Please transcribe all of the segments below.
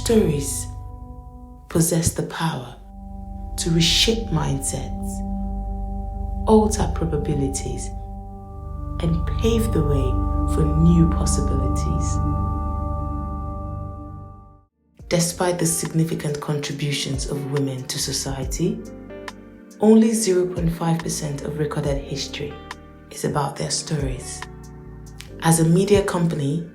stories possess the power to reshape mindsets, alter probabilities, and pave the way for new possibilities. Despite the significant contributions of women to society, only 0.5% of recorded history is about their stories. As a media company,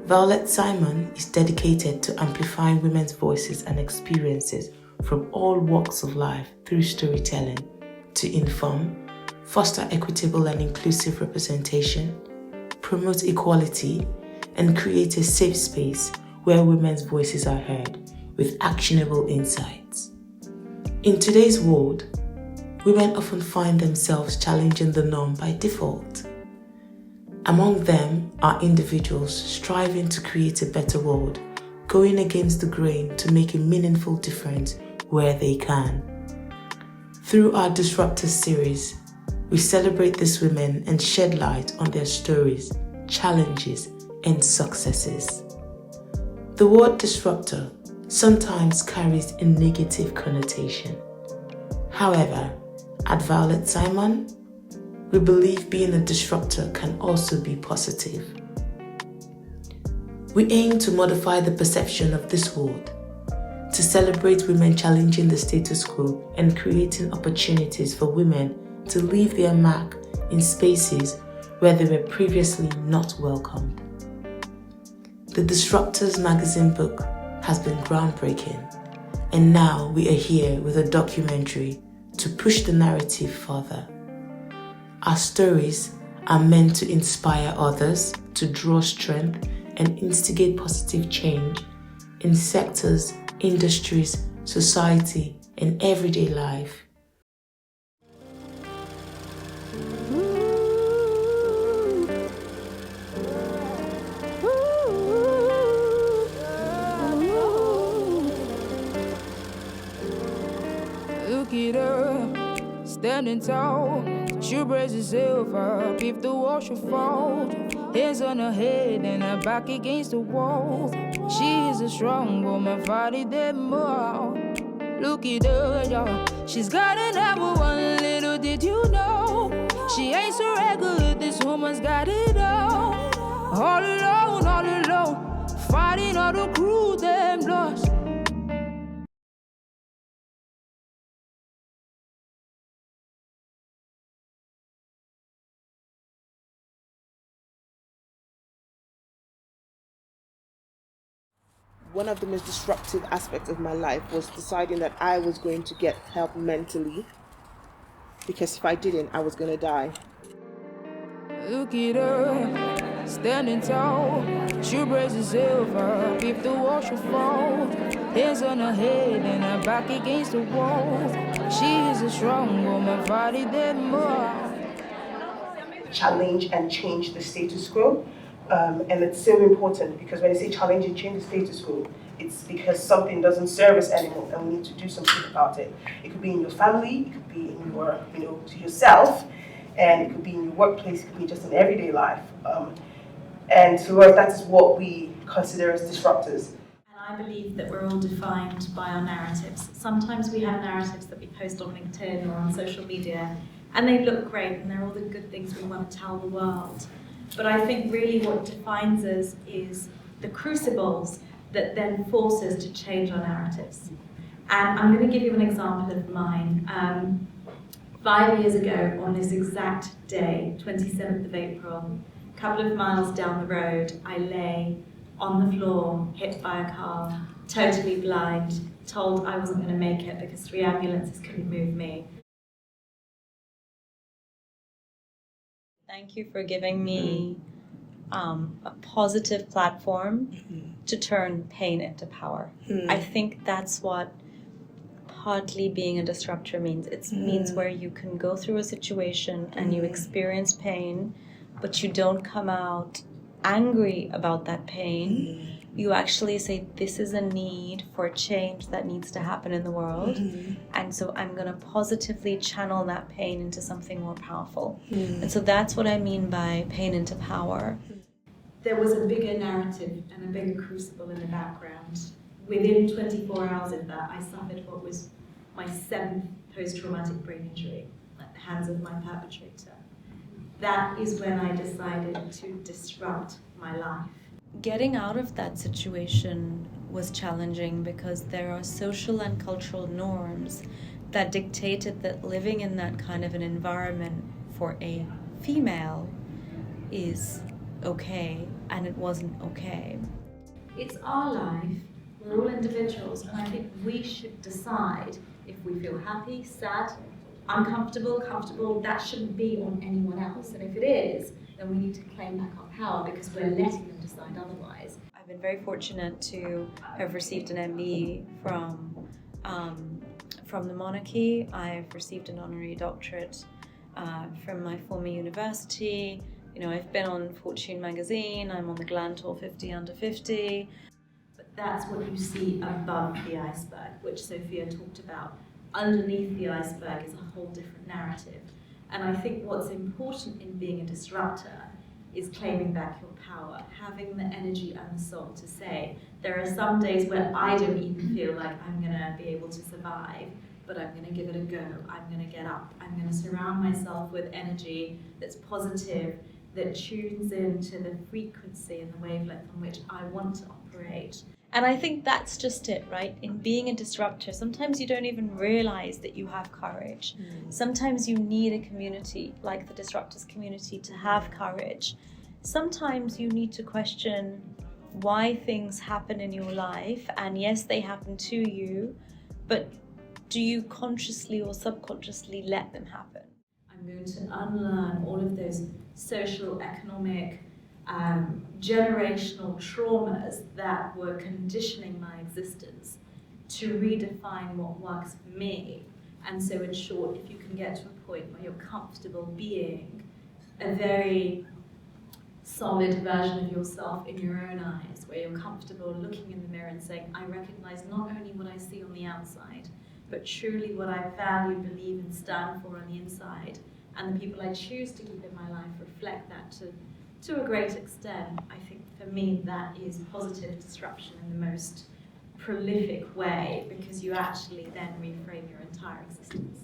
Violet Simon is dedicated to amplifying women's voices and experiences from all walks of life through storytelling to inform, foster equitable and inclusive representation, promote equality, and create a safe space where women's voices are heard with actionable insights. In today's world, women often find themselves challenging the norm by default. Among them are individuals striving to create a better world, going against the grain to make a meaningful difference where they can. Through our Disruptors series, we celebrate these women and shed light on their stories, challenges, and successes. The word disruptor sometimes carries a negative connotation. However, at Violet Simon, we believe being a disruptor can also be positive. We aim to modify the perception of this world, to celebrate women challenging the status quo and creating opportunities for women to leave their mark in spaces where they were previously not welcomed. The Disruptors magazine book has been groundbreaking, and now we are here with a documentary to push the narrative further. Our stories are meant to inspire others, to draw strength and instigate positive change in sectors, industries, society, and everyday life. Look at her, standing tall. She braces herself up if the wall should fall. Hands on her head and her back against the wall. She is a strong woman, fighting them all. Look at her, y'all. She's got an number one, little did you know. She ain't so regular, this woman's got it all. All alone, fighting all the crew, them lost. One of the most disruptive aspects of my life was deciding that I was going to get help mentally, because if I didn't, I was going to die. Look at her, standing tall. She braces herself up if the wall should fall. Hands on her head and her back against the wall. She is a strong woman, fighting them all. Challenge and change the status quo. And it's so important, because when I say challenge and change the status quo, it's because something doesn't serve us anymore and we need to do something about it. It could be in your family, it could be in your, to yourself, and it could be in your workplace, it could be just in everyday life. And to us, that is what we consider as disruptors. And I believe that we're all defined by our narratives. Sometimes we have narratives that we post on LinkedIn or on social media, and they look great and they're all the good things we want to tell the world. But I think really what defines us is the crucibles that then force us to change our narratives. And I'm going to give you an example of mine. 5 years ago, on this exact day, 27th of April, a couple of miles down the road, I lay on the floor, hit by a car, totally blind, told I wasn't going to make it because 3 ambulances couldn't move me. Thank you for giving me a positive platform to turn pain into power. I think that's what partly being a disruptor means. It means where you can go through a situation and you experience pain, but you don't come out angry about that pain. You actually say, this is a need for change that needs to happen in the world. And so I'm going to positively channel that pain into something more powerful. And so that's what I mean by pain into power. There was a bigger narrative and a bigger crucible in the background. within 24 hours of that, I suffered what was my 7th post-traumatic brain injury at the hands of my perpetrator. That is when I decided to disrupt my life. Getting out of that situation was challenging because there are social and cultural norms that dictated that living in that kind of an environment for a female is okay, and it wasn't okay. It's our life, we're all individuals, and I think we should decide if we feel happy, sad, uncomfortable, comfortable. That shouldn't be on anyone else, and if it is, then we need to claim back our power because we're letting them decide otherwise. I've been very fortunate to have received an MBE from the monarchy. I've received an honorary doctorate from my former university. You know, I've been on Fortune magazine, I'm on the Glam Tour 50 Under 50. But that's what you see above the iceberg, which Sophia talked about. Underneath the iceberg is a whole different narrative. And I think what's important in being a disruptor is claiming back your power, having the energy and the soul to say, there are some days where I don't even feel like I'm gonna be able to survive, but I'm gonna give it a go, I'm gonna get up, I'm gonna surround myself with energy that's positive, that tunes into the frequency and the wavelength on which I want to operate. And I think that's just it, right? In being a disruptor, sometimes you don't even realize that you have courage. Sometimes you need a community like the Disruptors community to have courage. Sometimes you need to question why things happen in your life, and yes, they happen to you, but do you consciously or subconsciously let them happen? I'm going to unlearn all of those social, economic, generational traumas that were conditioning my existence to redefine what works for me. And so in short, if you can get to a point where you're comfortable being a very solid version of yourself in your own eyes, where you're comfortable looking in the mirror and saying, I recognize not only what I see on the outside, but truly what I value, believe, and stand for on the inside. And the people I choose to keep in my life reflect that to a great extent. I think for me that is positive disruption in the most prolific way, because you actually then reframe your entire existence.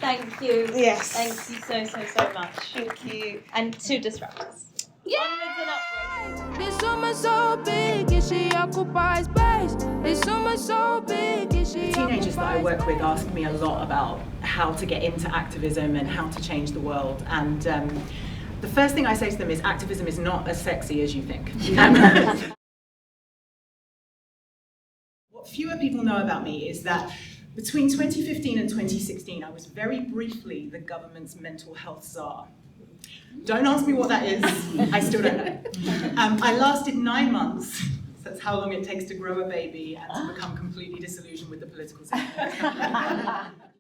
Thank you. Yes. Thank you so much. Thank you. And to Disruptors. Yeah! Onwards and upwards. This woman so big, and she occupies space. This woman so big, and she Teenagers that I work with ask me a lot about how to get into activism and how to change the world. And the first thing I say to them is activism is not as sexy as you think. What fewer people know about me is that between 2015 and 2016, I was very briefly the government's mental health czar. Don't ask me what that is, I still don't know. I lasted 9 months. That's how long it takes to grow a baby and to become completely disillusioned with the political system.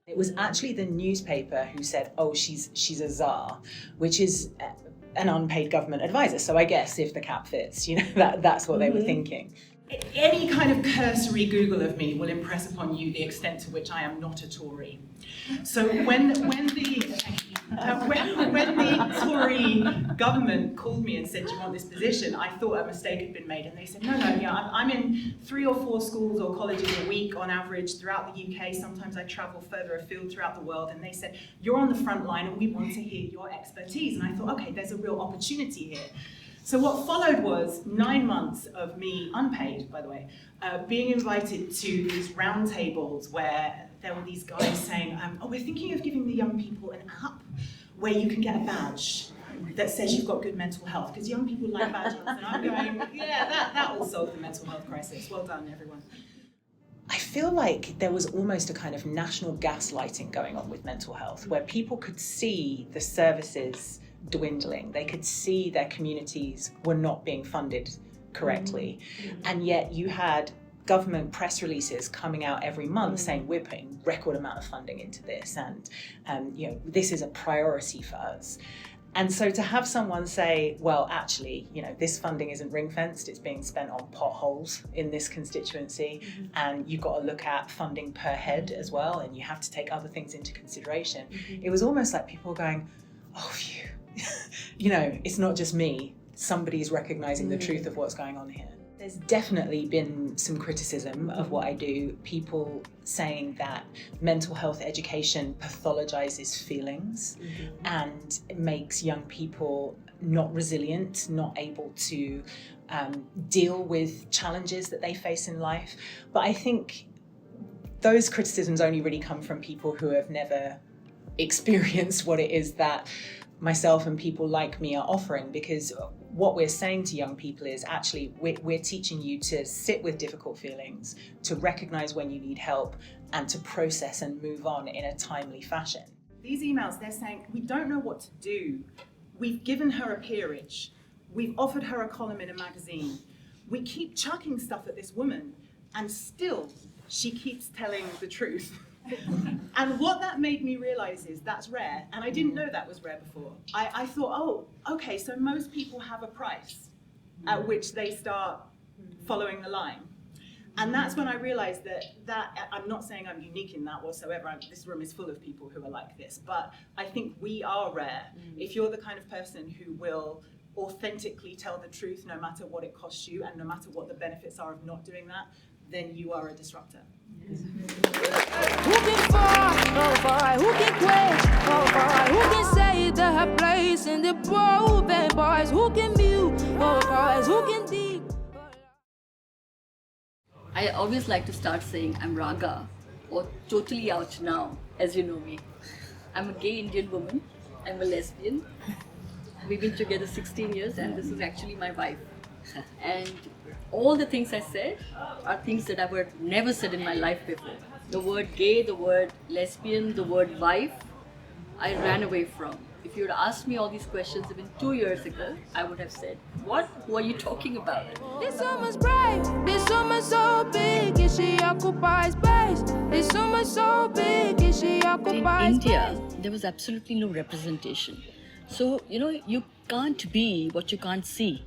It was actually the newspaper who said, oh, she's a czar, which is an unpaid government advisor. So I guess if the cap fits, you know, that's what they were thinking. Any kind of cursory Google of me will impress upon you the extent to which I am not a Tory. So when the Tory government called me and said, do you want this position, I thought a mistake had been made. And they said, no, yeah, I'm in 3 or 4 schools or colleges a week on average throughout the UK. Sometimes I travel further afield throughout the world. And they said, you're on the front line and we want to hear your expertise. And I thought, okay, there's a real opportunity here. So what followed was 9 months of me, unpaid by the way, being invited to these roundtables where there were these guys saying, oh, we're thinking of giving the young people an app where you can get a badge that says you've got good mental health, because young people like badges. And I'm going, yeah, that will solve the mental health crisis. Well done, everyone. I feel like there was almost a kind of national gaslighting going on with mental health, where people could see the services dwindling. They could see their communities were not being funded correctly. And yet you had government press releases coming out every month saying we're putting record amount of funding into this, and you know, this is a priority for us. And so to have someone say, well, actually, you know, this funding isn't ring-fenced, it's being spent on potholes in this constituency, and you've got to look at funding per head as well, and you have to take other things into consideration. It was almost like people were going, oh, phew. You know, it's not just me somebody's recognizing the truth of what's going on here. There's definitely been some criticism of what I do, people saying that mental health education pathologizes feelings and it makes young people not resilient, not able to deal with challenges that they face in life. But I think those criticisms only really come from people who have never experienced what it is that myself and people like me are offering, because what we're saying to young people is actually we're teaching you to sit with difficult feelings, to recognize when you need help, and to process and move on in a timely fashion. These emails, they're saying, we don't know what to do. We've given her a peerage. We've offered her a column in a magazine. We keep chucking stuff at this woman, and still she keeps telling the truth. And what that made me realize is that's rare, and I didn't know that was rare before. I thought, oh, okay, so most people have a price at which they start following the line. And that's when I realized that I'm not saying I'm unique in that whatsoever. This room is full of people who are like this, but I think we are rare. If you're the kind of person who will authentically tell the truth no matter what it costs you and no matter what the benefits are of not doing that, then you are a disruptor. Who can far, oh far, who can quench, oh far, who can say that her place in the broken boys, who can mute, oh far, who can deep. I always like to start saying I'm Raga or totally out now, as you know me. I'm a gay Indian woman, I'm a lesbian. We've been together 16 years and this is actually my wife. And all the things I said are things that I would never said in my life before. The word gay, the word lesbian, the word wife, I ran away from. If you had asked me all these questions even 2 years ago, I would have said, what? Who are you talking about? This woman's brave, this woman's so big, and she occupies space. This woman's so big, and she occupies space. In India, there was absolutely no representation. So, you can't be what you can't see.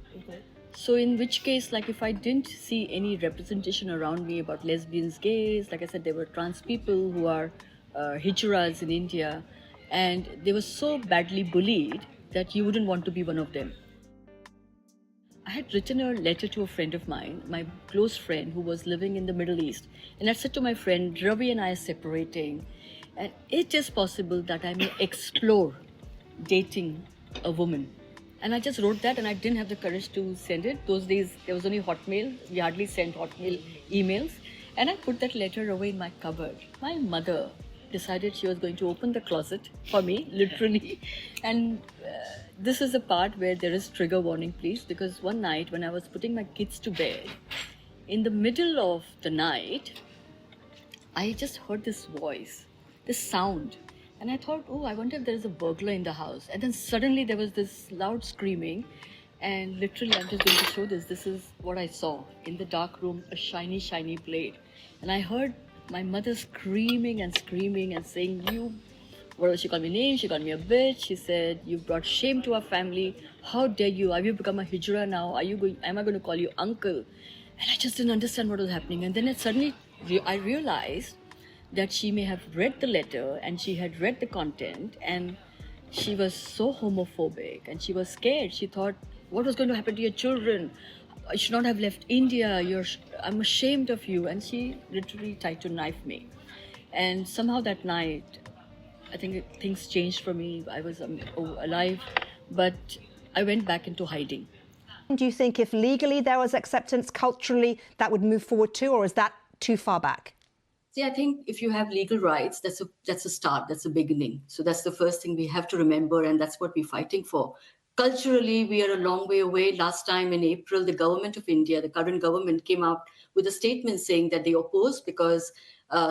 So in which case, like if I didn't see any representation around me about lesbians, gays, like I said, there were trans people who are hijras in India, and they were so badly bullied that you wouldn't want to be one of them. I had written a letter to a friend of mine, my close friend who was living in the Middle East. And I said to my friend, Ravi and I are separating, and it is possible that I may explore dating a woman. And I just wrote that and I didn't have the courage to send it. Those days, there was only Hotmail. We hardly sent Hotmail emails. And I put that letter away in my cupboard. My mother decided she was going to open the closet for me, literally. And this is the part where there is trigger warning, please. Because one night when I was putting my kids to bed, in the middle of the night, I just heard this voice, this sound. And I thought, oh, I wonder if there is a burglar in the house. And then suddenly there was this loud screaming. And literally, I'm just going to show this. This is what I saw in the dark room, a shiny, shiny blade. And I heard my mother screaming and saying, she called me names, she called me a bitch. She said, you brought shame to our family. How dare you? Have you become a hijra now? Am I going to call you uncle? And I just didn't understand what was happening. And then I realized that she may have read the letter and she had read the content and she was so homophobic and she was scared. She thought, what was going to happen to your children? I should not have left India. I'm ashamed of you. And she literally tried to knife me. And somehow that night, I think things changed for me. I was alive, but I went back into hiding. Do you think if legally there was acceptance culturally, that would move forward too, or is that too far back? See, I think if you have legal rights, that's a start, that's a beginning. So that's the first thing we have to remember, and that's what we're fighting for. Culturally, we are a long way away. Last time in April, the government of India, the current government, came out with a statement saying that they oppose because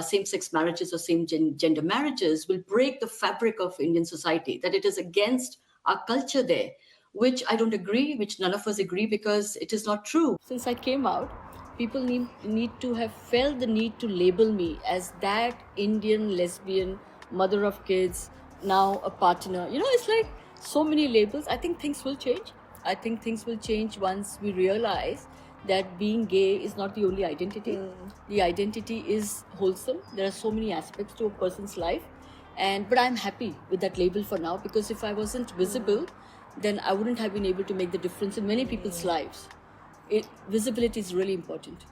same-sex marriages or same-gender marriages will break the fabric of Indian society, that it is against our culture there, which I don't agree, which none of us agree, because it is not true. Since I came out, people need to have felt the need to label me as that Indian lesbian, mother of kids, now a partner. It's like so many labels. I think things will change. I think things will change once we realize that being gay is not the only identity. The identity is wholesome. There are so many aspects to a person's life. But I'm happy with that label for now, because if I wasn't visible, then I wouldn't have been able to make the difference in many people's lives. Visibility is really important.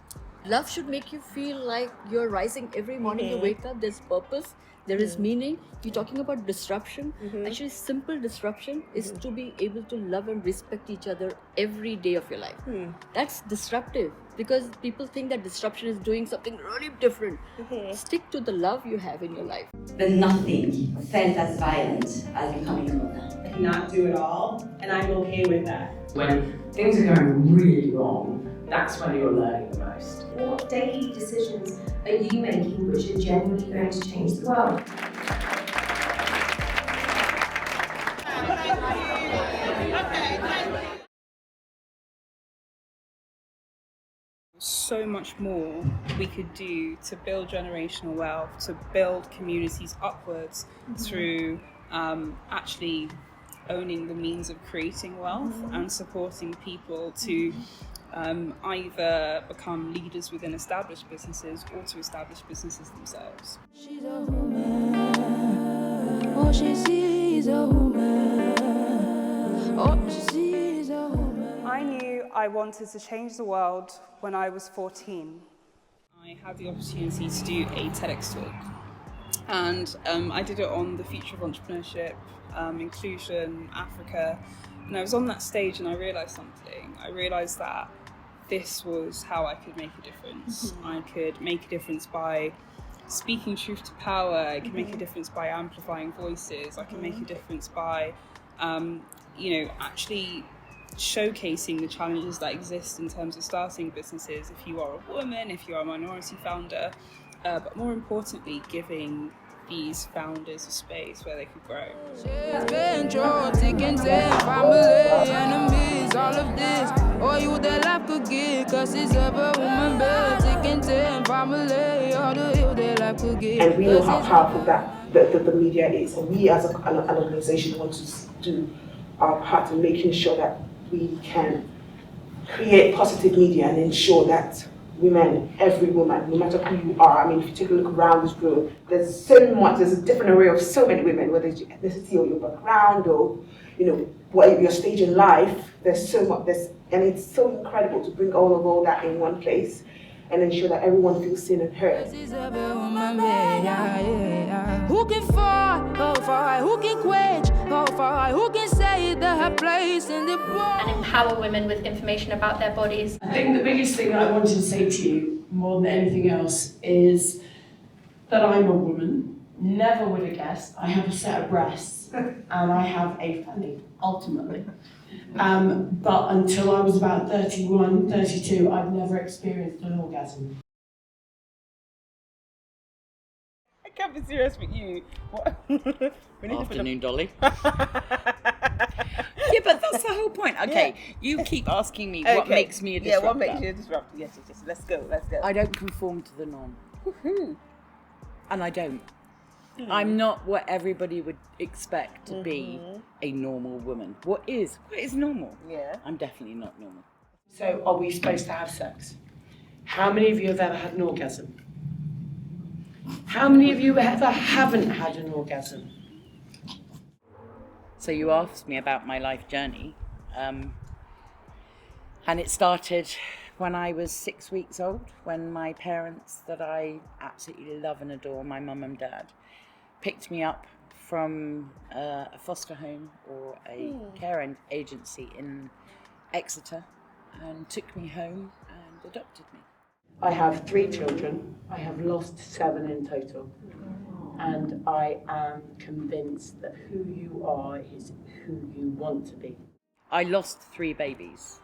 Love should make you feel like you're rising every morning. You wake up, there's purpose, there is meaning. You're talking about disruption. Actually, simple disruption is to be able to love and respect each other every day of your life. That's disruptive, because people think that disruption is doing something really different. Stick to the love you have in your life. But nothing felt as violent as becoming a mother. I cannot do it all, and I'm okay with that. When things are going really wrong, that's when you're learning the most. What daily decisions are you making which are genuinely going to change the world? So much more we could do to build generational wealth, to build communities upwards through actually owning the means of creating wealth and supporting people to either become leaders within established businesses or to establish businesses themselves. She's a woman. All she sees a woman. All she sees a woman. I knew I wanted to change the world when I was 14. I had the opportunity to do a TEDx talk, and I did it on the future of entrepreneurship, inclusion, Africa, and I was on that stage and I realised something. I realised that this was how I could make a difference. I could make a difference by speaking truth to power. I could make a difference by amplifying voices. I can make a difference by, actually showcasing the challenges that exist in terms of starting businesses if you are a woman, if you are a minority founder, but more importantly, giving these founders a space where they could grow. She's been through thick and thin, family, enemies, all of this. All you that life could give, cause it's ever woman, babe. Thick and thin, family, all the ill that life could give. And we know how powerful the media is, and we as an organization want to do our part in making sure that we can create positive media and ensure that women, every woman, no matter who you are, I mean, if you take a look around this room, there's a different array of so many women, whether it's your ethnicity or your background or, what your stage in life, there's so much, and it's so incredible to bring all that in one place and ensure that everyone feels seen and heard. Who can fight, who can quench, who can say that her place in the world? And empower women with information about their bodies. I think the biggest thing I wanted to say to you, more than anything else, is that I'm a woman. Never would have guessed. I have a set of breasts and I have a fanny, ultimately. But until I was about 31, 32, I've never experienced an orgasm. I can't be serious with you. What? Afternoon, Dolly. Yeah, but that's the whole point. Okay, you keep asking me what makes me a disruptor. Yeah, what makes you a disruptor? Yes. Let's go. I don't conform to the norm. Woohoo! And I don't. I'm not what everybody would expect to be a normal woman. What is normal? Yeah. I'm definitely not normal. So are we supposed to have sex? How many of you have ever had an orgasm? How many of you ever haven't had an orgasm? So you asked me about my life journey, and it started when I was 6 weeks old, when my parents, that I absolutely love and adore, my mum and dad, picked me up from a foster home or a care agency in Exeter and took me home and adopted me. I have 3 children. I have lost 7 in total. And I am convinced that who you are is who you want to be. I lost 3 babies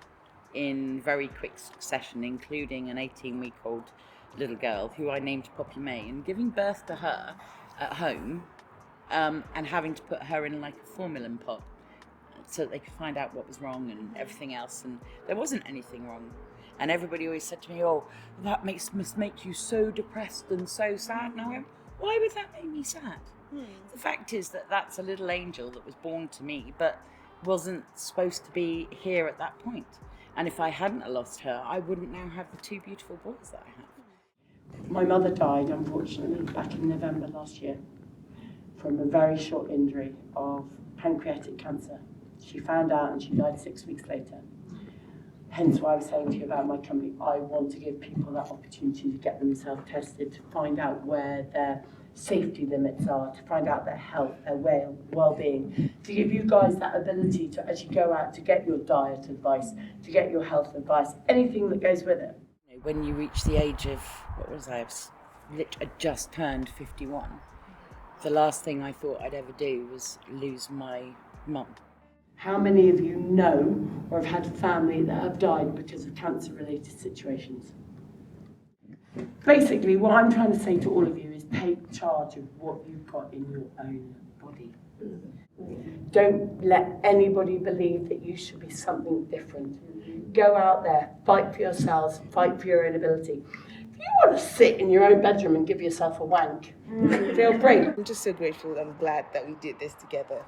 in very quick succession, including an 18-week-old little girl who I named Poppy May, and giving birth to her at home and having to put her in like a formalin pot so that they could find out what was wrong and everything else, and there wasn't anything wrong. And everybody always said to me, oh, that must make you so depressed and so sad. And I went, why would that make me sad? The fact is that that's a little angel that was born to me but wasn't supposed to be here at that point. And if I hadn't lost her, I wouldn't now have the 2 beautiful boys that I have. My mother died, unfortunately, back in November last year from a very short injury of pancreatic cancer. She found out and she died 6 weeks later. Hence why I was saying to you about my company, I want to give people that opportunity to get themselves tested, to find out where their safety limits are, to find out their health, their well-being, to give you guys that ability to actually go out to get your diet advice, to get your health advice, anything that goes with it. When you reach the age of, what was I just turned 51. The last thing I thought I'd ever do was lose my mum. How many of you know or have had family that have died because of cancer-related situations? Basically, what I'm trying to say to all of you is take charge of what you've got in your own body. Don't let anybody believe that you should be something different. Go out there, fight for yourselves, fight for your own ability. If you want to sit in your own bedroom and give yourself a wank, feel free. I'm just so grateful. I'm glad that we did this together.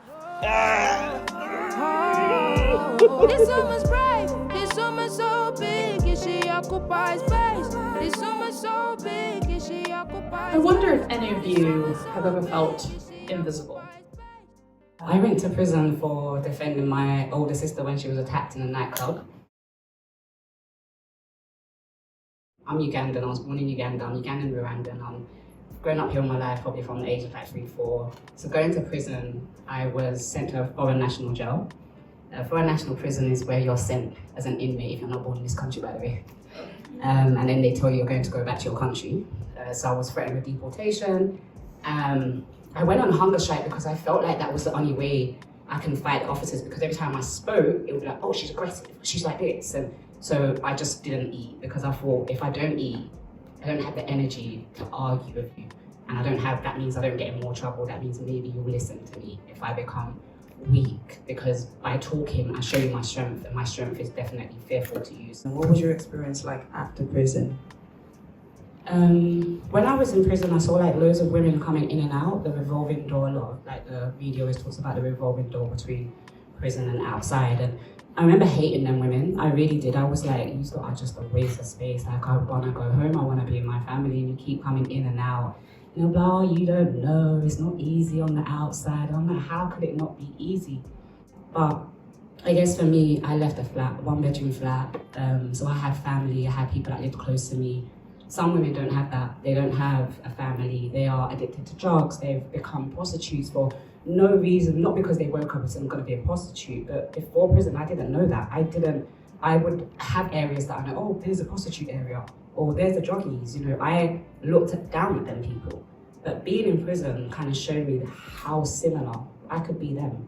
This woman's brave, this woman's so big, and she occupies space. This woman's so big, and she occupies. I wonder if any of you have ever felt invisible. I went to prison for defending my older sister when she was attacked in a nightclub. I'm Ugandan, I was born in Uganda, I'm Ugandan Rwandan. I've grown up here all my life, probably from the age of like 3, 4. So going to prison, I was sent to a foreign national jail. Foreign national prison is where you're sent as an inmate if you're not born in this country, by the way. And then they tell you you're going to go back to your country. So I was threatened with deportation. I went on hunger strike because I felt like that was the only way I can fight the officers, because every time I spoke, it would be like, oh, she's aggressive, she's like this. And so I just didn't eat because I thought if I don't eat, I don't have the energy to argue with you. And that means I don't get in more trouble. That means maybe you'll listen to me if I become weak, because by talking, I show you my strength, and my strength is definitely fearful to use. And what was your experience like after prison? When I was in prison, I saw like loads of women coming in and out, the revolving door, a lot of like the media always talks about the revolving door between prison and outside. And I remember hating them women, I really did. I was like, you lot are just a waste of space. Like, I want to go home, I want to be with my family, and you keep coming in and out. You know, blah, you don't know, it's not easy on the outside. I'm like, how could it not be easy? But I guess for me, I left a flat, 1-bedroom flat. So I had family, I had people that lived close to me. Some women don't have that. They don't have a family. They are addicted to drugs. They've become prostitutes for no reason, not because they woke up and said, I'm going to be a prostitute. But before prison, I didn't know that. I would have areas that I know, oh, there's a prostitute area, or there's the druggies. You know, I looked down at them people. But being in prison kind of showed me how similar I could be them.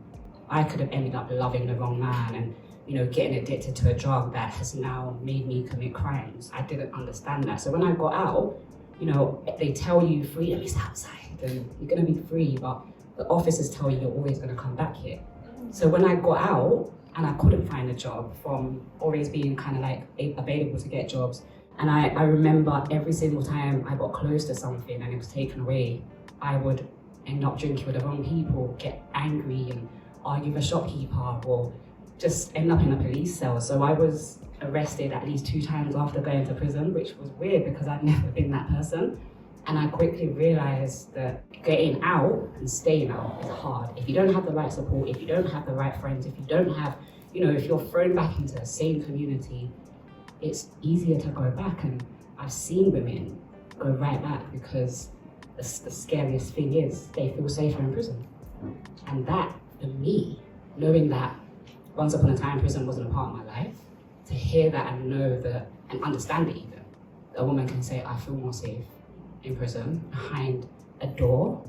I could have ended up loving the wrong man and, you know, getting addicted to a drug that has now made me commit crimes. I didn't understand that. So when I got out, you know, they tell you freedom is outside and you're gonna be free, but the officers tell you you're always gonna come back here. So when I got out and I couldn't find a job, from always being kind of like available to get jobs, and I remember every single time I got close to something and it was taken away, I would end up drinking with the wrong people, get angry and argue with a shopkeeper, or just end up in a police cell. So I was arrested at least 2 times after going to prison, which was weird because I'd never been that person. And I quickly realized that getting out and staying out is hard. If you don't have the right support, if you don't have the right friends, if you don't have, you know, if you're thrown back into the same community, it's easier to go back. And I've seen women go right back because the scariest thing is they feel safer in prison. And that, for me, knowing that once upon a time prison wasn't a part of my life, to hear that and know that, and understand it even, a woman can say, I feel more safe in prison, behind a door,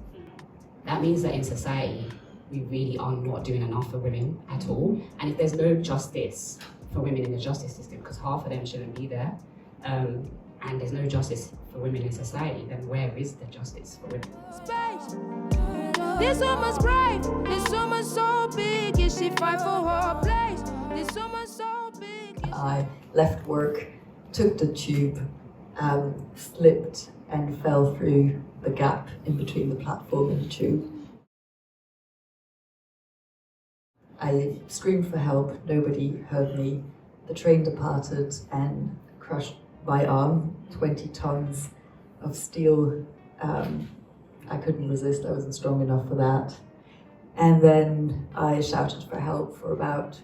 that means that in society, we really are not doing enough for women at all. And if there's no justice for women in the justice system, because half of them shouldn't be there, and there's no justice for women in society, then where is the justice for women? This woman's brave, this woman's so big, and she fight for her place. This woman's so big. I left work, took the tube, slipped and fell through the gap in between the platform and the tube. I screamed for help, nobody heard me. The train departed and crushed my arm, 20 tons of steel. I couldn't resist, I wasn't strong enough for that. And then I shouted for help for about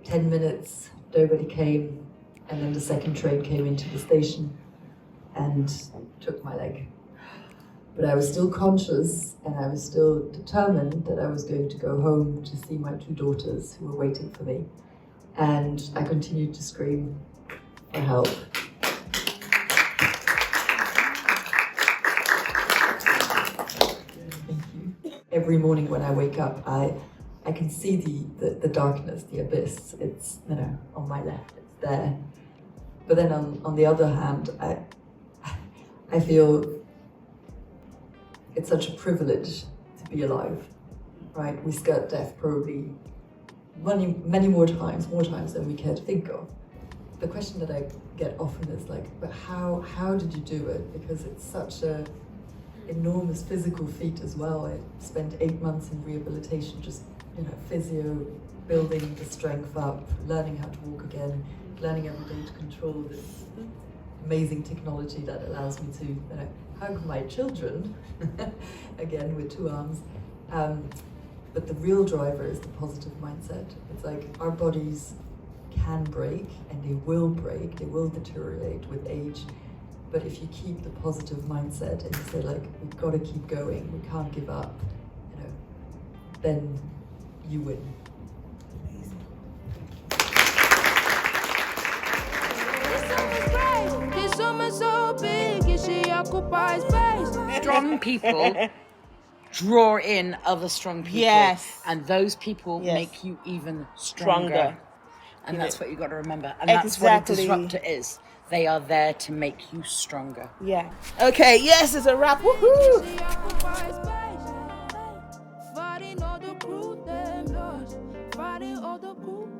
10 minutes. Nobody came. And then the second train came into the station and took my leg. But I was still conscious and I was still determined that I was going to go home to see my 2 daughters who were waiting for me. And I continued to scream for help. Thank you. Every morning when I wake up, I can see the darkness, the abyss. It's, on my left, it's there. But then on the other hand, I feel it's such a privilege to be alive, right? We skirt death probably many more times than we care to think of. The question that I get often is like, but how did you do it? Because it's such a enormous physical feat as well. I spent 8 months in rehabilitation, just physio, building the strength up, learning how to walk again, learning every day to control this amazing technology that allows me to hug my children again with 2 arms. But the real driver is the positive mindset. It's like our bodies can break and they will deteriorate with age. But if you keep the positive mindset and you say like, we've got to keep going, we can't give up, then you win. So big, she occupies space. Strong people draw in other strong people. Yes. And those people make you even stronger. And that's what you got to remember. And that's what a disruptor is. They are there to make you stronger. Yeah. Okay, yes, it's a wrap. Woohoo! Fighting all the crew, them lost. Fighting all the crew.